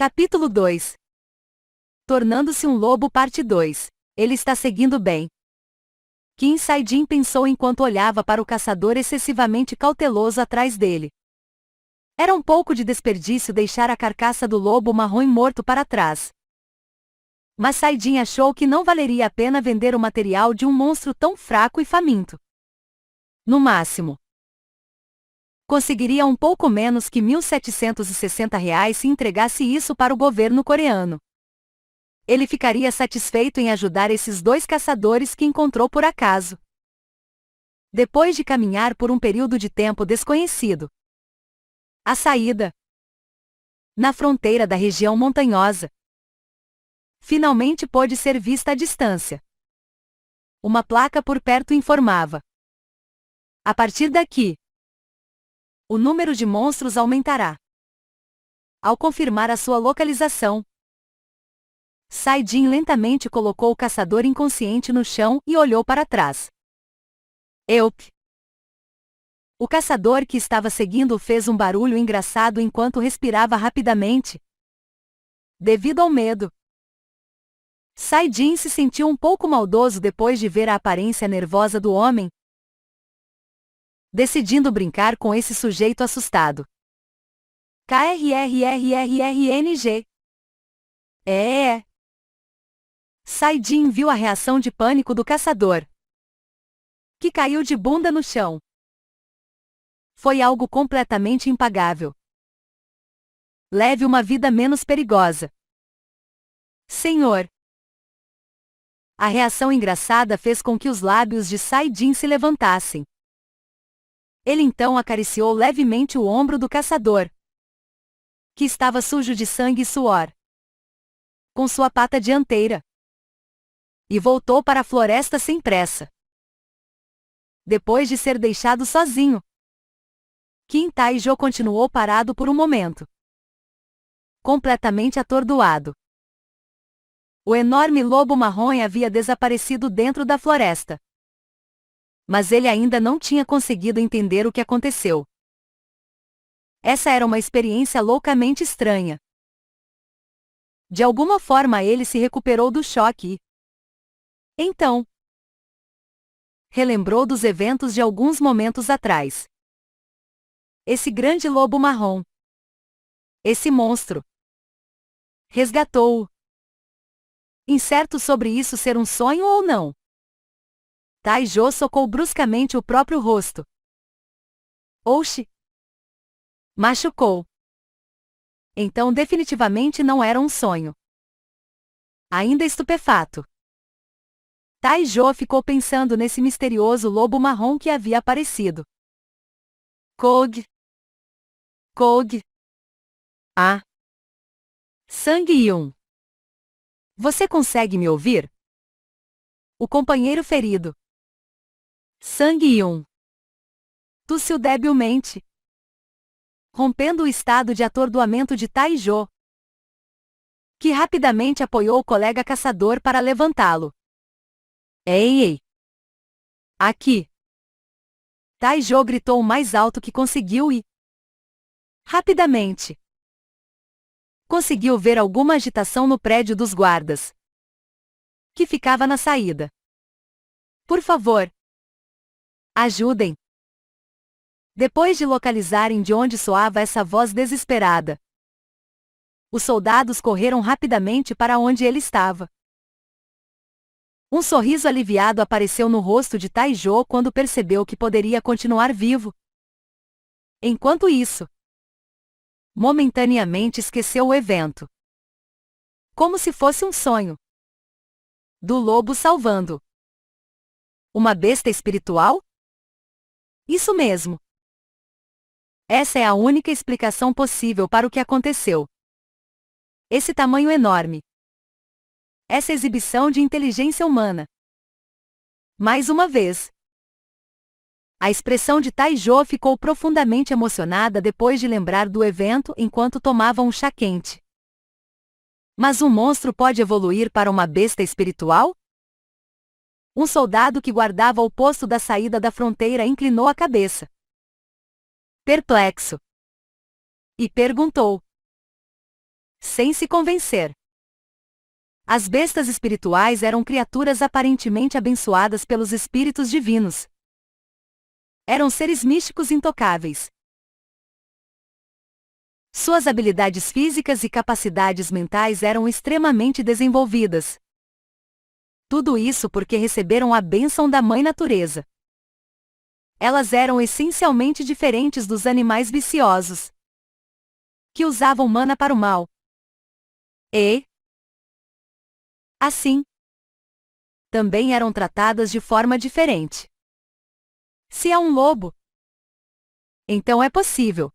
Capítulo 2. Tornando-se um lobo parte 2. Ele está seguindo bem. Kim Sae-jin pensou enquanto olhava para o caçador excessivamente cauteloso atrás dele. Era um pouco de desperdício deixar a carcaça do lobo marrom morto para trás. Mas Sae-jin achou que não valeria a pena vender o material de um monstro tão fraco e faminto. No máximo, conseguiria um pouco menos que R$ 1.760 se entregasse isso para o governo coreano. Ele ficaria satisfeito em ajudar esses dois caçadores que encontrou por acaso. Depois de caminhar por um período de tempo desconhecido, a saída, na fronteira da região montanhosa, finalmente pôde ser vista à distância. Uma placa por perto informava: a partir daqui, o número de monstros aumentará. Ao confirmar a sua localização, Sae-jin lentamente colocou o caçador inconsciente no chão e olhou para trás. Eup! O caçador que estava seguindo fez um barulho engraçado enquanto respirava rapidamente. Devido ao medo, Sae-jin se sentiu um pouco maldoso depois de ver a aparência nervosa do homem, decidindo brincar com esse sujeito assustado. KRRRRRNG. Sae-jin viu a reação de pânico do caçador, que caiu de bunda no chão. Foi algo completamente impagável. Leve uma vida menos perigosa, senhor. A reação engraçada fez com que os lábios de Sae-jin se levantassem. Ele então acariciou levemente o ombro do caçador, que estava sujo de sangue e suor, com sua pata dianteira, e voltou para a floresta sem pressa. Depois de ser deixado sozinho, Kim Tae-jo continuou parado por um momento, completamente atordoado. O enorme lobo marrom havia desaparecido dentro da floresta. Mas ele ainda não tinha conseguido entender o que aconteceu. Essa era uma experiência loucamente estranha. De alguma forma ele se recuperou do choque e, então, relembrou dos eventos de alguns momentos atrás. Esse grande lobo marrom, esse monstro, resgatou-o. Incerto sobre isso ser um sonho ou não, Tae-jo socou bruscamente o próprio rosto. Oxi! Machucou. Então definitivamente não era um sonho. Ainda estupefato, Tae-jo ficou pensando nesse misterioso lobo marrom que havia aparecido. Kog. Ah! Sang-hyun. Você consegue me ouvir? O companheiro ferido, Sang-hyun, tossiu debilmente, rompendo o estado de atordoamento de Tae-jo, que rapidamente apoiou o colega caçador para levantá-lo. Ei! Aqui! Tae-jo gritou o mais alto que conseguiu e, rapidamente, conseguiu ver alguma agitação no prédio dos guardas, que ficava na saída. Por favor, ajudem! Depois de localizarem de onde soava essa voz desesperada, os soldados correram rapidamente para onde ele estava. Um sorriso aliviado apareceu no rosto de Tae-jo quando percebeu que poderia continuar vivo. Enquanto isso, momentaneamente esqueceu o evento, como se fosse um sonho, do lobo salvando uma besta espiritual? Isso mesmo. Essa é a única explicação possível para o que aconteceu. Esse tamanho enorme. Essa exibição de inteligência humana. Mais uma vez. A expressão de Tae-jo ficou profundamente emocionada depois de lembrar do evento enquanto tomava um chá quente. Mas um monstro pode evoluir para uma besta espiritual? Um soldado que guardava o posto da saída da fronteira inclinou a cabeça, perplexo, e perguntou: sem se convencer. As bestas espirituais eram criaturas aparentemente abençoadas pelos espíritos divinos. Eram seres místicos intocáveis. Suas habilidades físicas e capacidades mentais eram extremamente desenvolvidas. Tudo isso porque receberam a bênção da Mãe Natureza. Elas eram essencialmente diferentes dos animais viciosos, que usavam mana para o mal. E, assim, também eram tratadas de forma diferente. Se é um lobo, então é possível.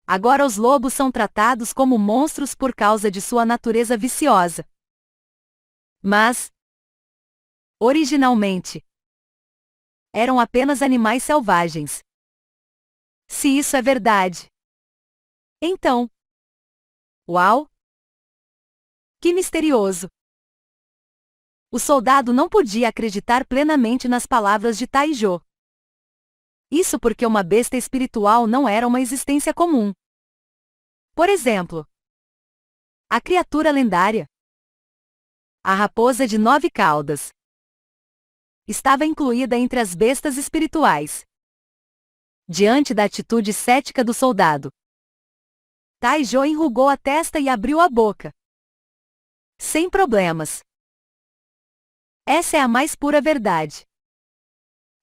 Agora os lobos são tratados como monstros por causa de sua natureza viciosa. Mas, originalmente, eram apenas animais selvagens. Se isso é verdade, então, uau! Que misterioso! O soldado não podia acreditar plenamente nas palavras de Taijô. Isso porque uma besta espiritual não era uma existência comum. Por exemplo, a criatura lendária, a raposa de 9 caudas, estava incluída entre as bestas espirituais. Diante da atitude cética do soldado, Taijô enrugou a testa e abriu a boca. Sem problemas. Essa é a mais pura verdade.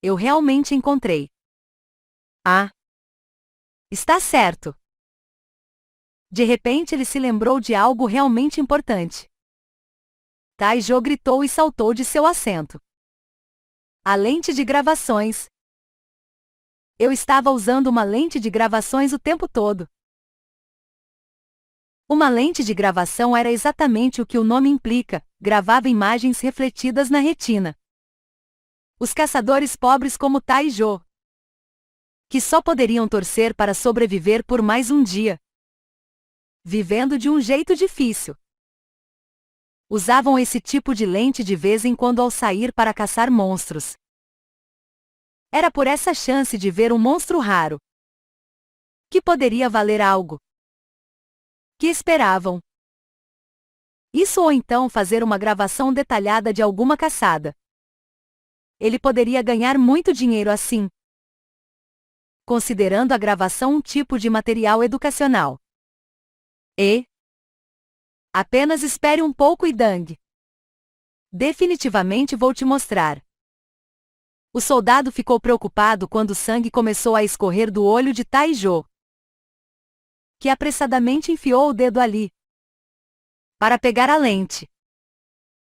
Eu realmente encontrei. Ah! Está certo. De repente ele se lembrou de algo realmente importante. Taijô gritou e saltou de seu assento. A lente de gravações. Eu estava usando uma lente de gravações o tempo todo. Uma lente de gravação era exatamente o que o nome implica, gravava imagens refletidas na retina. Os caçadores pobres como Taijô, que só poderiam torcer para sobreviver por mais um dia, vivendo de um jeito difícil, usavam esse tipo de lente de vez em quando ao sair para caçar monstros. Era por essa chance de ver um monstro raro, que poderia valer algo, que esperavam. Isso ou então fazer uma gravação detalhada de alguma caçada. Ele poderia ganhar muito dinheiro assim, considerando a gravação um tipo de material educacional. E apenas espere um pouco e Dang. Definitivamente vou te mostrar. O soldado ficou preocupado quando o sangue começou a escorrer do olho de Taijô, que apressadamente enfiou o dedo ali para pegar a lente.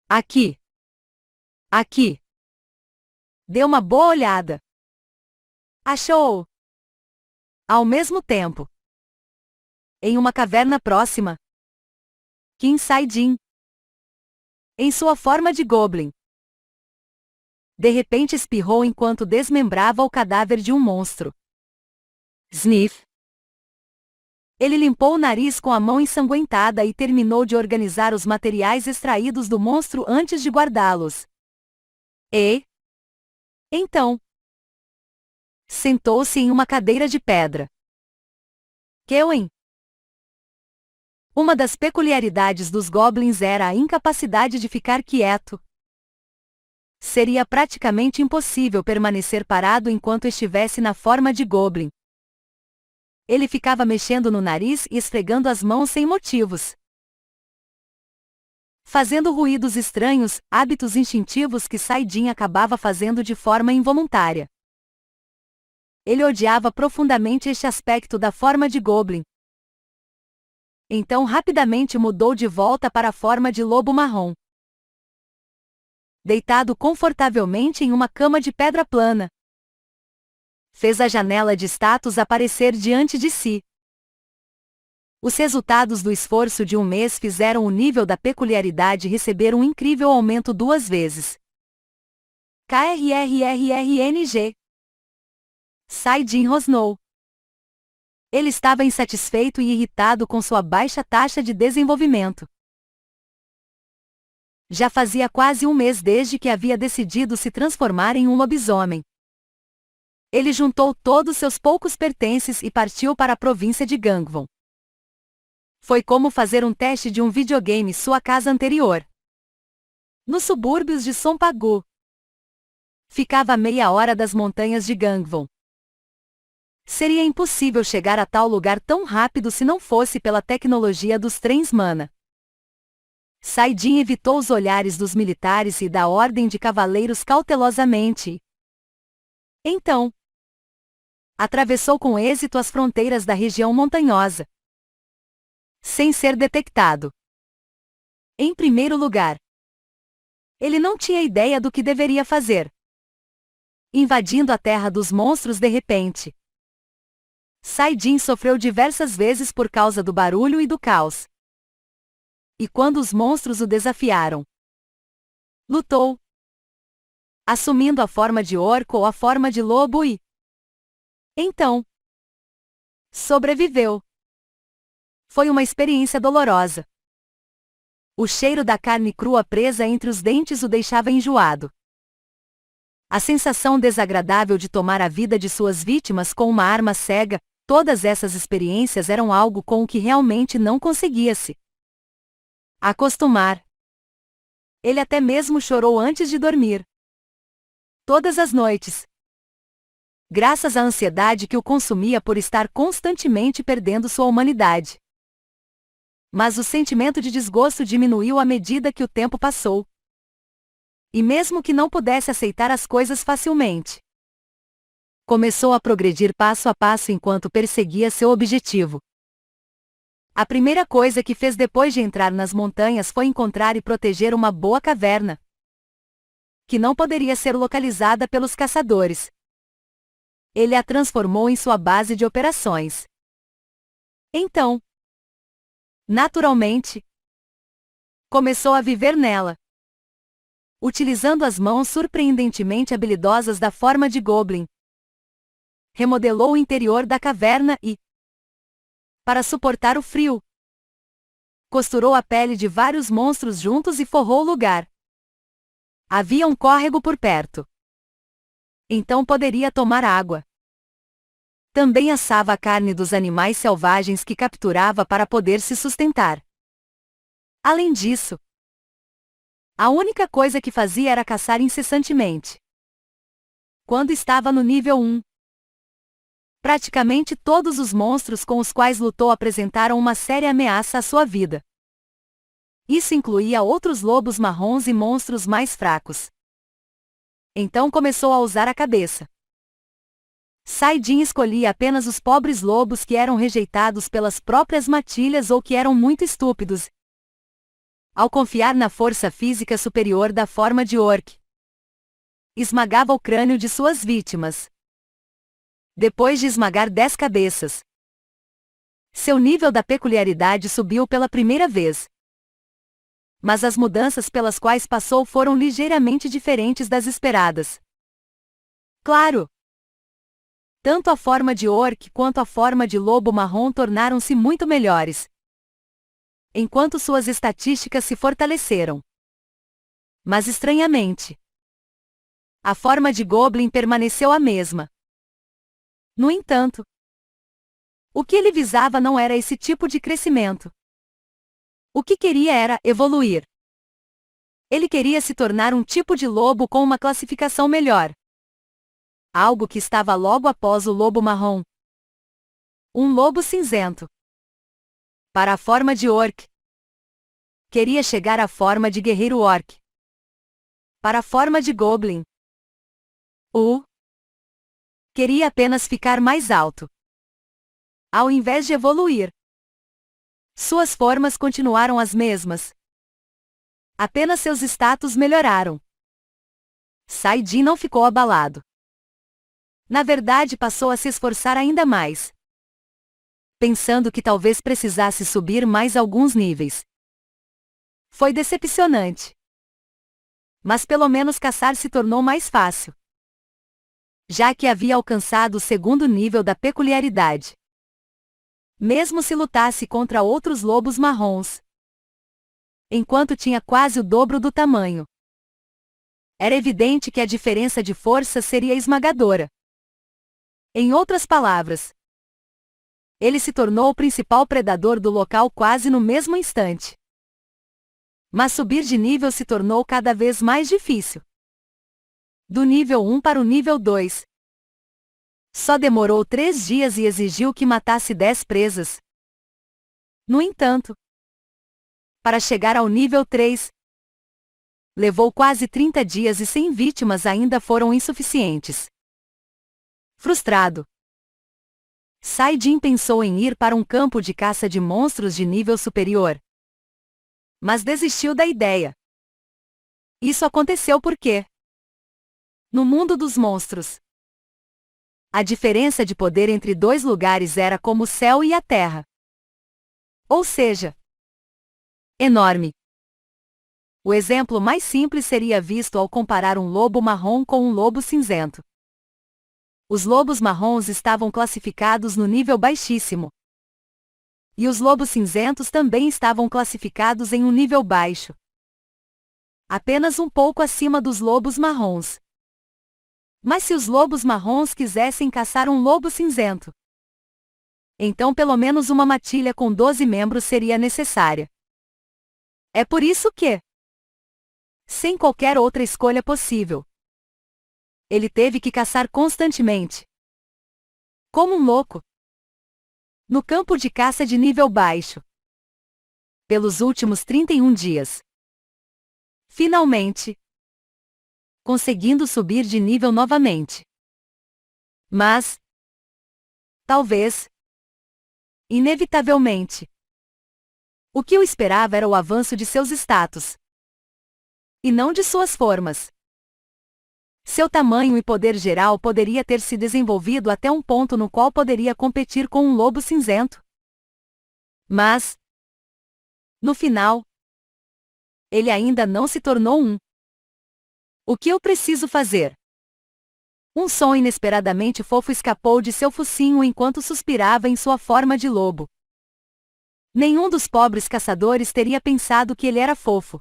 Aqui. Aqui. Dê uma boa olhada. Achou? Ao mesmo tempo, em uma caverna próxima, Kim Sai-jin, em sua forma de goblin, de repente espirrou enquanto desmembrava o cadáver de um monstro. Sniff. Ele limpou o nariz com a mão ensanguentada e terminou de organizar os materiais extraídos do monstro antes de guardá-los. E, então, sentou-se em uma cadeira de pedra. Kewin. Uma das peculiaridades dos goblins era a incapacidade de ficar quieto. Seria praticamente impossível permanecer parado enquanto estivesse na forma de goblin. Ele ficava mexendo no nariz e esfregando as mãos sem motivos, fazendo ruídos estranhos, hábitos instintivos que Sai-jin acabava fazendo de forma involuntária. Ele odiava profundamente este aspecto da forma de goblin. Então rapidamente mudou de volta para a forma de lobo marrom, deitado confortavelmente em uma cama de pedra plana. Fez a janela de status aparecer diante de si. Os resultados do esforço de um mês fizeram o nível da peculiaridade receber um incrível aumento 2 vezes. KRRRRNG. Sai-jin rosnou. Ele estava insatisfeito e irritado com sua baixa taxa de desenvolvimento. Já fazia quase um mês desde que havia decidido se transformar em um lobisomem. Ele juntou todos seus poucos pertences e partiu para a província de Gangwon. Foi como fazer um teste de um videogame sua casa anterior. Nos subúrbios de Sompagu. Ficava a meia hora das montanhas de Gangwon. Seria impossível chegar a tal lugar tão rápido se não fosse pela tecnologia dos trens Mana. Saidin evitou os olhares dos militares e da ordem de cavaleiros cautelosamente. Então, atravessou com êxito as fronteiras da região montanhosa, sem ser detectado. Em primeiro lugar, ele não tinha ideia do que deveria fazer. Invadindo a terra dos monstros de repente. Saidin sofreu diversas vezes por causa do barulho e do caos. E quando os monstros o desafiaram, lutou, assumindo a forma de orco ou a forma de lobo e, então, sobreviveu. Foi uma experiência dolorosa. O cheiro da carne crua presa entre os dentes o deixava enjoado. A sensação desagradável de tomar a vida de suas vítimas com uma arma cega, todas essas experiências eram algo com o que realmente não conseguia se acostumar. Ele até mesmo chorou antes de dormir. Todas as noites. Graças à ansiedade que o consumia por estar constantemente perdendo sua humanidade. Mas o sentimento de desgosto diminuiu à medida que o tempo passou. E mesmo que não pudesse aceitar as coisas facilmente, começou a progredir passo a passo enquanto perseguia seu objetivo. A primeira coisa que fez depois de entrar nas montanhas foi encontrar e proteger uma boa caverna, que não poderia ser localizada pelos caçadores. Ele a transformou em sua base de operações. Então, naturalmente, começou a viver nela, utilizando as mãos surpreendentemente habilidosas da forma de Goblin. Remodelou o interior da caverna e, para suportar o frio, costurou a pele de vários monstros juntos e forrou o lugar. Havia um córrego por perto. Então poderia tomar água. Também assava a carne dos animais selvagens que capturava para poder se sustentar. Além disso, a única coisa que fazia era caçar incessantemente. Quando estava no nível 1, praticamente todos os monstros com os quais lutou apresentaram uma séria ameaça à sua vida. Isso incluía outros lobos marrons e monstros mais fracos. Então começou a usar a cabeça. Saidin escolhia apenas os pobres lobos que eram rejeitados pelas próprias matilhas ou que eram muito estúpidos. Ao confiar na força física superior da forma de orc, esmagava o crânio de suas vítimas. Depois de esmagar 10 cabeças, seu nível da peculiaridade subiu pela primeira vez. Mas as mudanças pelas quais passou foram ligeiramente diferentes das esperadas. Claro! Tanto a forma de orc quanto a forma de lobo marrom tornaram-se muito melhores, enquanto suas estatísticas se fortaleceram. Mas estranhamente, a forma de Goblin permaneceu a mesma. No entanto, o que ele visava não era esse tipo de crescimento. O que queria era evoluir. Ele queria se tornar um tipo de lobo com uma classificação melhor. Algo que estava logo após o lobo marrom. Um lobo cinzento. Para a forma de orc, queria chegar à forma de guerreiro orc. Para a forma de goblin, queria apenas ficar mais alto. Ao invés de evoluir, suas formas continuaram as mesmas. Apenas seus status melhoraram. Saidin não ficou abalado. Na verdade, passou a se esforçar ainda mais, pensando que talvez precisasse subir mais alguns níveis. Foi decepcionante. Mas pelo menos caçar se tornou mais fácil, já que havia alcançado o segundo nível da peculiaridade. Mesmo se lutasse contra outros lobos marrons, enquanto tinha quase o dobro do tamanho, era evidente que a diferença de força seria esmagadora. Em outras palavras, Ele se tornou o principal predador do local quase no mesmo instante. Mas subir de nível se tornou cada vez mais difícil. Do nível 1 para o nível 2. Só demorou 3 dias e exigiu que matasse 10 presas. No entanto, para chegar ao nível 3, levou quase 30 dias e 100 vítimas ainda foram insuficientes. Frustrado, Saidin pensou em ir para um campo de caça de monstros de nível superior. Mas desistiu da ideia. Isso aconteceu porque, no mundo dos monstros, a diferença de poder entre dois lugares era como o céu e a terra. Ou seja, enorme. O exemplo mais simples seria visto ao comparar um lobo marrom com um lobo cinzento. Os lobos marrons estavam classificados no nível baixíssimo. E os lobos cinzentos também estavam classificados em um nível baixo. Apenas um pouco acima dos lobos marrons. Mas se os lobos marrons quisessem caçar um lobo cinzento, então pelo menos uma matilha com 12 membros seria necessária. É por isso que, sem qualquer outra escolha possível, ele teve que caçar constantemente, como um louco, no campo de caça de nível baixo, pelos últimos 31 dias. Finalmente, conseguindo subir de nível novamente. Mas, talvez, inevitavelmente, o que o esperava era o avanço de seus status, e não de suas formas. Seu tamanho e poder geral poderia ter se desenvolvido até um ponto no qual poderia competir com um lobo cinzento. Mas, no final, ele ainda não se tornou um. O que eu preciso fazer? Um som inesperadamente fofo escapou de seu focinho enquanto suspirava em sua forma de lobo. Nenhum dos pobres caçadores teria pensado que ele era fofo,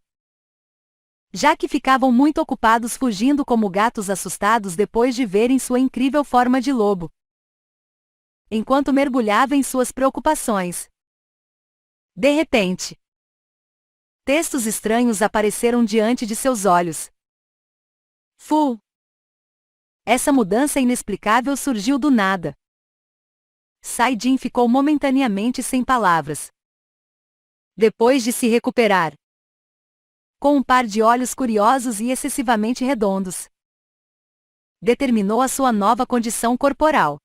já que ficavam muito ocupados fugindo como gatos assustados depois de verem sua incrível forma de lobo. Enquanto mergulhava em suas preocupações, de repente, textos estranhos apareceram diante de seus olhos. Fu! Essa mudança inexplicável surgiu do nada. Saidin ficou momentaneamente sem palavras. Depois de se recuperar, com um par de olhos curiosos e excessivamente redondos, determinou a sua nova condição corporal.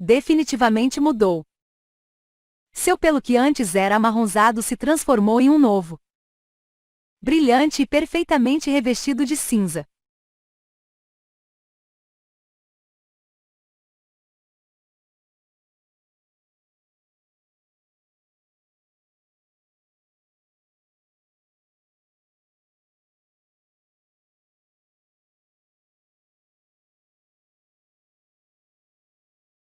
Definitivamente mudou. Seu pelo que antes era amarronzado se transformou em um novo, brilhante e perfeitamente revestido de cinza.